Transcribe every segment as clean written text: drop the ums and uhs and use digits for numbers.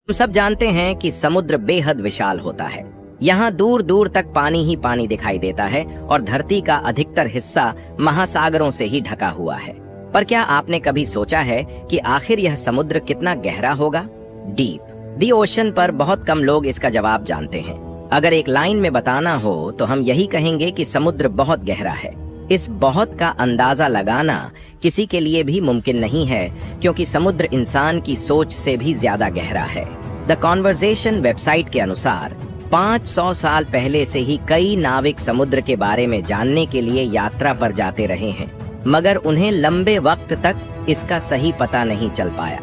हम सब जानते हैं कि समुद्र बेहद विशाल होता है। यहाँ दूर दूर तक पानी ही पानी दिखाई देता है और धरती का अधिकतर हिस्सा महासागरों से ही ढका हुआ है। पर क्या आपने कभी सोचा है कि आखिर यह समुद्र कितना गहरा होगा? डीप दी ओशन पर बहुत कम लोग इसका जवाब जानते हैं। अगर एक लाइन में बताना हो तो हम यही कहेंगे कि समुद्र बहुत गहरा है। इस बहुत का अंदाजा लगाना किसी के लिए भी मुमकिन नहीं है, क्योंकि समुद्र इंसान की सोच से भी ज्यादा गहरा है। द कॉन्वर्सेशन वेबसाइट के अनुसार 500 साल पहले से ही कई नाविक समुद्र के बारे में जानने के लिए यात्रा पर जाते रहे हैं, मगर उन्हें लंबे वक्त तक इसका सही पता नहीं चल पाया।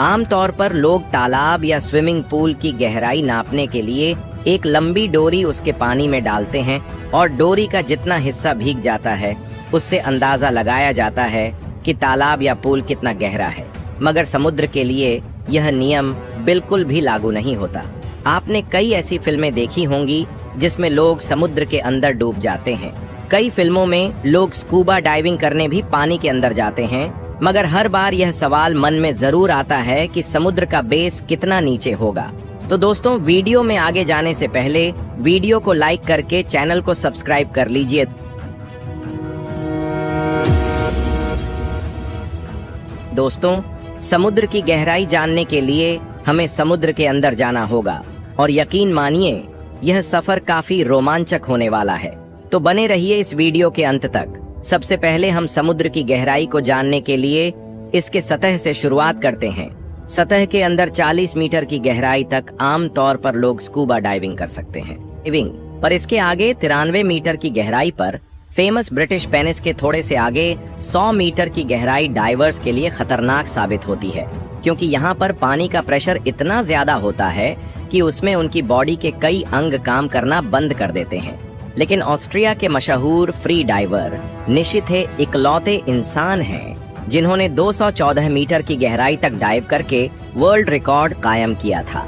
आमतौर पर लोग तालाब या स्विमिंग पूल की गहराई नापने के लिए एक लंबी डोरी उसके पानी में डालते हैं और डोरी का जितना हिस्सा भीग जाता है उससे अंदाजा लगाया जाता है कि तालाब या पूल कितना गहरा है। मगर समुद्र के लिए यह नियम बिल्कुल भी लागू नहीं होता। आपने कई ऐसी फिल्में देखी होंगी जिसमें लोग समुद्र के अंदर डूब जाते हैं। कई फिल्मों में लोग स्कूबा डाइविंग करने भी पानी के अंदर जाते हैं, मगर हर बार यह सवाल मन में जरूर आता है कि समुद्र का बेस कितना नीचे होगा। तो दोस्तों, वीडियो में आगे जाने से पहले वीडियो को लाइक करके चैनल को सब्सक्राइब कर लीजिए। दोस्तों, समुद्र की गहराई जानने के लिए हमें समुद्र के अंदर जाना होगा और यकीन मानिए यह सफर काफी रोमांचक होने वाला है। तो बने रहिए इस वीडियो के अंत तक। सबसे पहले हम समुद्र की गहराई को जानने के लिए इसके सतह से शुरुआत करते हैं। सतह के अंदर 40 मीटर की गहराई तक आम तौर पर लोग स्कूबा डाइविंग कर सकते हैं। पर इसके आगे 93 मीटर की गहराई पर फेमस ब्रिटिश पेनिस के थोड़े से आगे 100 मीटर की गहराई डाइवर्स के लिए खतरनाक साबित होती है, क्योंकि यहाँ पर पानी का प्रेशर इतना ज्यादा होता है कि उसमें उनकी बॉडी के कई अंग काम करना बंद कर देते हैं। लेकिन ऑस्ट्रिया के मशहूर फ्री डाइवर निशिथ इकलौते इंसान हैं जिन्होंने 214 मीटर की गहराई तक डाइव करके वर्ल्ड रिकॉर्ड कायम किया था,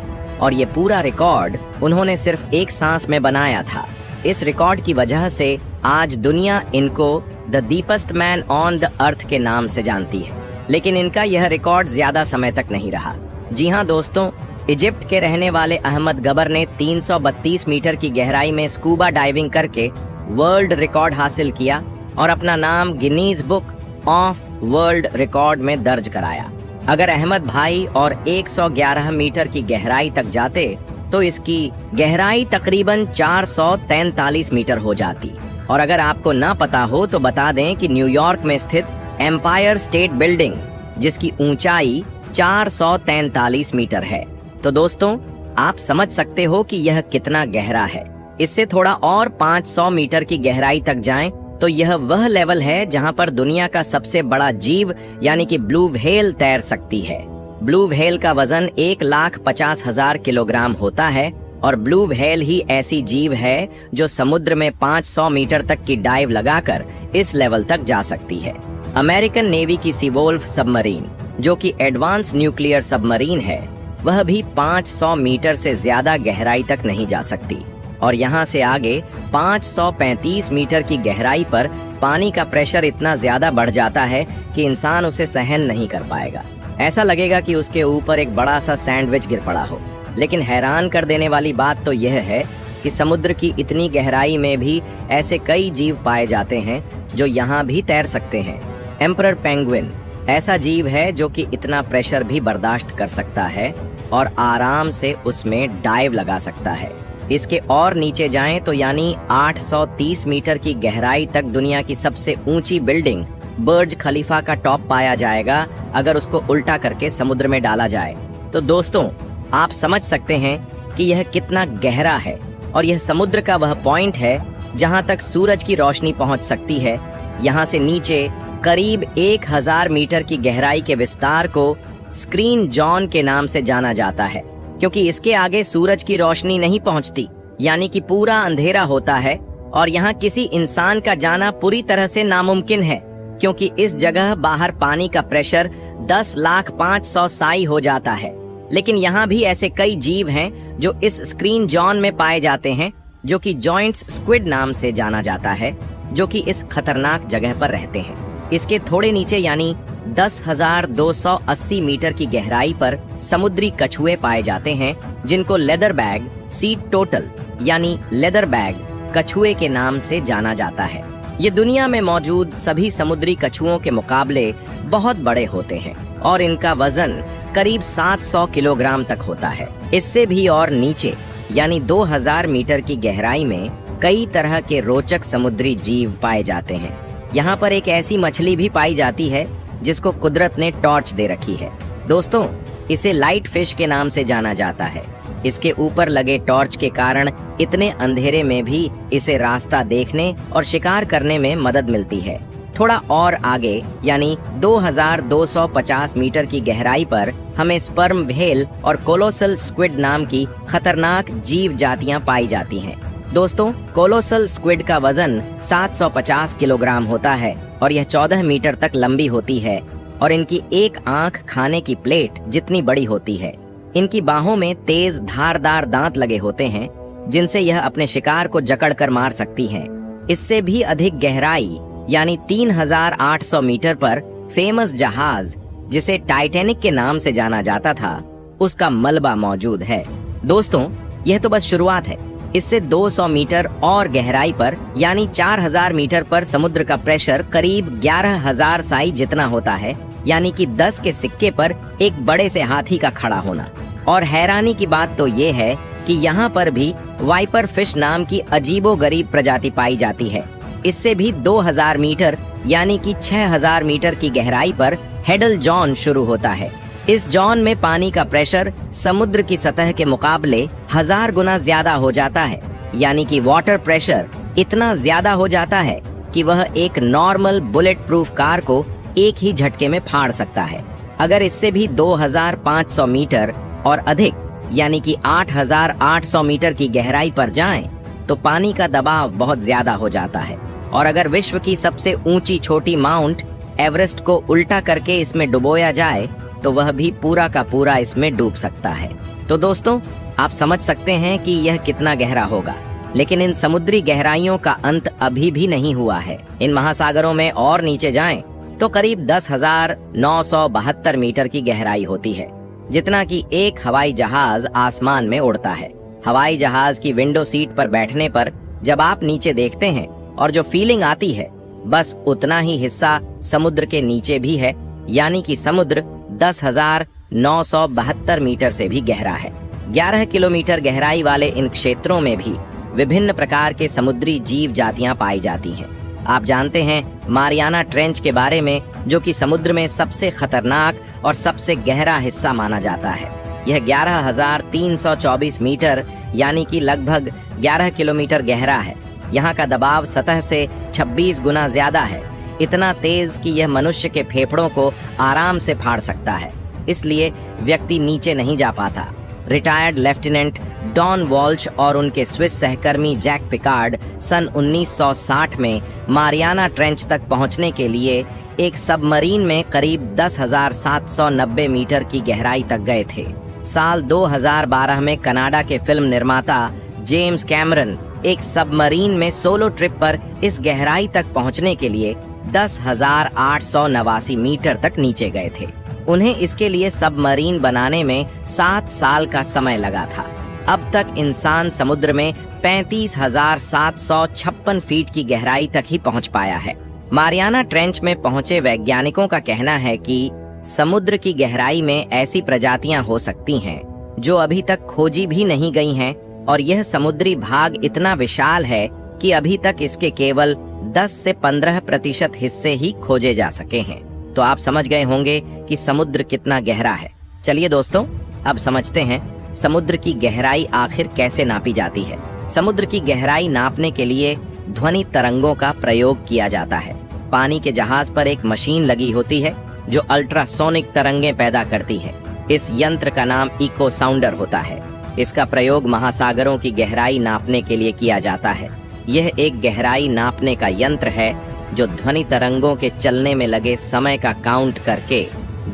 और ये पूरा रिकॉर्ड उन्होंने सिर्फ एक सांस में बनाया था। इस रिकॉर्ड की वजह से आज दुनिया इनको the deepest man on the earth के नाम से जानती है। लेकिन इनका यह रिकॉर्ड ज्यादा समय तक नहीं रहा। जी हाँ दोस्तों, इजिप्ट के रहने वाले अहमद गबर ने 332 मीटर की गहराई में स्कूबा डाइविंग करके वर्ल्ड रिकॉर्ड हासिल किया और अपना नाम Guinness book of world record में दर्ज कराया। अगर अहमद भाई और 111 मीटर की गहराई तक जाते तो इसकी गहराई तकरीबन 443 मीटर हो जाती। और अगर आपको ना पता हो तो बता दें कि न्यूयॉर्क में स्थित एम्पायर स्टेट बिल्डिंग, जिसकी ऊंचाई 443 मीटर है। तो दोस्तों, आप समझ सकते हो कि यह कितना गहरा है। इससे थोड़ा और 500 मीटर की गहराई तक जाएं तो यह वह लेवल है जहां पर दुनिया का सबसे बड़ा जीव यानी कि ब्लू व्हेल तैर सकती है। ब्लू व्हेल का वजन 1,50,000 किलोग्राम होता है और ब्लू व्हेल ही ऐसी जीव है जो समुद्र में 500 मीटर तक की डाइव लगाकर इस लेवल तक जा सकती है। अमेरिकन नेवी की सीवोल्फ सबमरीन, जो कि एडवांस न्यूक्लियर सबमरीन है, वह भी 500 मीटर से ज्यादा गहराई तक नहीं जा सकती। और यहाँ से आगे 535 मीटर की गहराई पर पानी का प्रेशर इतना ज्यादा बढ़ जाता है कि इंसान उसे सहन नहीं कर पाएगा। ऐसा लगेगा कि उसके ऊपर एक बड़ा सा सैंडविच गिर पड़ा हो। लेकिन हैरान कर देने वाली बात तो यह है कि समुद्र की इतनी गहराई में भी ऐसे कई जीव पाए जाते हैं जो यहाँ भी तैर सकते हैं। एम्परर पेंगुइन ऐसा जीव है जो कि इतना प्रेशर भी बर्दाश्त कर सकता है और आराम से उसमें डाइव लगा सकता है। इसके और नीचे जाएं तो यानी 830 मीटर की गहराई तक दुनिया की सबसे ऊंची बिल्डिंग बुर्ज खलीफा का टॉप पाया जाएगा अगर उसको उल्टा करके समुद्र में डाला जाए। तो दोस्तों, आप समझ सकते हैं कि यह कितना गहरा है। और यह समुद्र का वह पॉइंट है जहां तक सूरज की रोशनी पहुंच सकती है। यहां से नीचे करीब 1000 मीटर की गहराई के विस्तार को स्क्रीन जॉन के नाम से जाना जाता है, क्योंकि इसके आगे सूरज की रोशनी नहीं पहुंचती, यानी कि पूरा अंधेरा होता है। और यहाँ किसी इंसान का जाना पूरी तरह से नामुमकिन है, क्योंकि इस जगह बाहर पानी का प्रेशर 10,05,000 साई हो जाता है। लेकिन यहाँ भी ऐसे कई जीव हैं जो इस स्क्रीन जॉन में पाए जाते हैं, जो कि जॉइंट्स स्क्विड नाम से जाना जाता है, जो कि इस खतरनाक जगह पर रहते हैं। इसके थोड़े नीचे यानी 10,280 मीटर की गहराई पर समुद्री कछुए पाए जाते हैं, जिनको लेदर बैग सी टोटल यानी लेदर बैग कछुए के नाम से जाना जाता है। ये दुनिया में मौजूद सभी समुद्री कछुओं के मुकाबले बहुत बड़े होते हैं और इनका वजन करीब 700 किलोग्राम तक होता है। इससे भी और नीचे यानी 2000 मीटर की गहराई में कई तरह के रोचक समुद्री जीव पाए जाते हैं। यहाँ पर एक ऐसी मछली भी पाई जाती है जिसको कुदरत ने टॉर्च दे रखी है। दोस्तों, इसे लाइट फिश के नाम से जाना जाता है। इसके ऊपर लगे टॉर्च के कारण इतने अंधेरे में भी इसे रास्ता देखने और शिकार करने में मदद मिलती है। थोड़ा और आगे यानी 2250 मीटर की गहराई पर हमें स्पर्म व्हेल और कोलोसल स्क्विड नाम की खतरनाक जीव जातियां पाई जाती हैं। दोस्तों, कोलोसल स्क्विड का वजन 750 किलोग्राम होता है और यह 14 मीटर तक लंबी होती है और इनकी एक आंख खाने की प्लेट जितनी बड़ी होती है। इनकी बाहों में तेज धारदार दांत लगे होते हैं जिनसे यह अपने शिकार को जकड़कर मार सकती हैं। इससे भी अधिक गहराई यानी 3800 मीटर पर फेमस जहाज जिसे टाइटैनिक के नाम से जाना जाता था, उसका मलबा मौजूद है। दोस्तों, यह तो बस शुरुआत है। इससे 200 मीटर और गहराई पर यानी 4000 मीटर पर समुद्र का प्रेशर करीब 11,000 साई जितना होता है, यानी कि 10 के सिक्के पर एक बड़े से हाथी का खड़ा होना। और हैरानी की बात तो ये है कि यहाँ पर भी वाइपर फिश नाम की अजीबोगरीब प्रजाति पाई जाती है। इससे भी 2000 मीटर यानी कि 6000 मीटर की गहराई पर हेडल जॉन शुरू होता है। इस जॉन में पानी का प्रेशर समुद्र की सतह के मुकाबले 1000 गुना ज्यादा हो जाता है, यानी कि वाटर प्रेशर इतना ज्यादा हो जाता है कि वह एक नॉर्मल बुलेट प्रूफ कार को एक ही झटके में फाड़ सकता है। अगर इससे भी 2500 मीटर और अधिक यानी कि 8800 मीटर की गहराई पर जाएं, तो पानी का दबाव बहुत ज्यादा हो जाता है और अगर विश्व की सबसे ऊंची छोटी माउंट एवरेस्ट को उल्टा करके इसमें डुबोया जाए तो वह भी पूरा का पूरा इसमें डूब सकता है। तो दोस्तों, आप समझ सकते हैं कि यह कितना गहरा होगा। लेकिन इन समुद्री गहराइयों का अंत अभी भी नहीं हुआ है। इन महासागरों में और नीचे जाएं तो करीब 10,972 मीटर की गहराई होती है, जितना कि एक हवाई जहाज आसमान में उड़ता है। हवाई जहाज की विंडो सीट पर बैठने पर जब आप नीचे देखते हैं और जो फीलिंग आती है, बस उतना ही हिस्सा समुद्र के नीचे भी है, यानी कि समुद्र 10,972 मीटर से भी गहरा है। 11 किलोमीटर गहराई वाले इन क्षेत्रों में भी विभिन्न प्रकार के समुद्री जीव जातियां पाई जाती हैं। आप जानते हैं मारियाना ट्रेंच के बारे में, जो कि समुद्र में सबसे खतरनाक और सबसे गहरा हिस्सा माना जाता है। यह 11,324 मीटर यानी कि लगभग 11 किलोमीटर गहरा है। यहाँ का दबाव सतह से 26 गुना ज्यादा है, इतना तेज कि यह मनुष्य के फेफड़ों को आराम से फाड़ सकता है। इसलिए व्यक्ति नीचे नहीं जा पाता। रिटायर्ड लेफ्टिनेंट डॉन वॉल्श और उनके स्विस सहकर्मी जैक पिकार्ड सन 1960 में मारियाना ट्रेंच तक पहुंचने के लिए एक सबमरीन में करीब 10,790 मीटर की गहराई तक गए थे। साल 2012 में कनाडा के फिल्म निर्माता जेम्स कैमरन एक सबमरीन में सोलो ट्रिप पर इस गहराई तक पहुंचने के लिए 10,889 मीटर तक नीचे गए थे। उन्हें इसके लिए सबमरीन बनाने में 7 साल का समय लगा था। अब तक इंसान समुद्र में 35,756 फीट की गहराई तक ही पहुंच पाया है। मारियाना ट्रेंच में पहुंचे वैज्ञानिकों का कहना है कि समुद्र की गहराई में ऐसी प्रजातियां हो सकती हैं जो अभी तक खोजी भी नहीं गई हैं, और यह समुद्री भाग इतना विशाल है कि अभी तक इसके केवल 10 से 15% हिस्से ही खोजे जा सके हैं। तो आप समझ गए होंगे कि समुद्र कितना गहरा है। चलिए दोस्तों, अब समझते हैं समुद्र की गहराई आखिर कैसे नापी जाती है। समुद्र की गहराई नापने के लिए ध्वनि तरंगों का प्रयोग किया जाता है। पानी के जहाज पर एक मशीन लगी होती है जो अल्ट्रासोनिक तरंगें पैदा करती है। इस यंत्र का नाम इको साउंडर होता है। इसका प्रयोग महासागरों की गहराई नापने के लिए किया जाता है। यह एक गहराई नापने का यंत्र है जो ध्वनि तरंगों के चलने में लगे समय का काउंट करके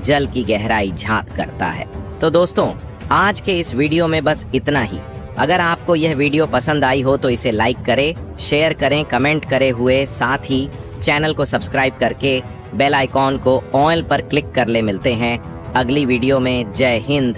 जल की गहराई झांक करता है। तो दोस्तों, आज के इस वीडियो में बस इतना ही। अगर आपको यह वीडियो पसंद आई हो तो इसे लाइक करें, शेयर करें, कमेंट करे हुए, साथ ही चैनल को सब्सक्राइब करके बेल आइकॉन को ऑल पर क्लिक कर ले। मिलते हैं अगली वीडियो में। जय हिंद।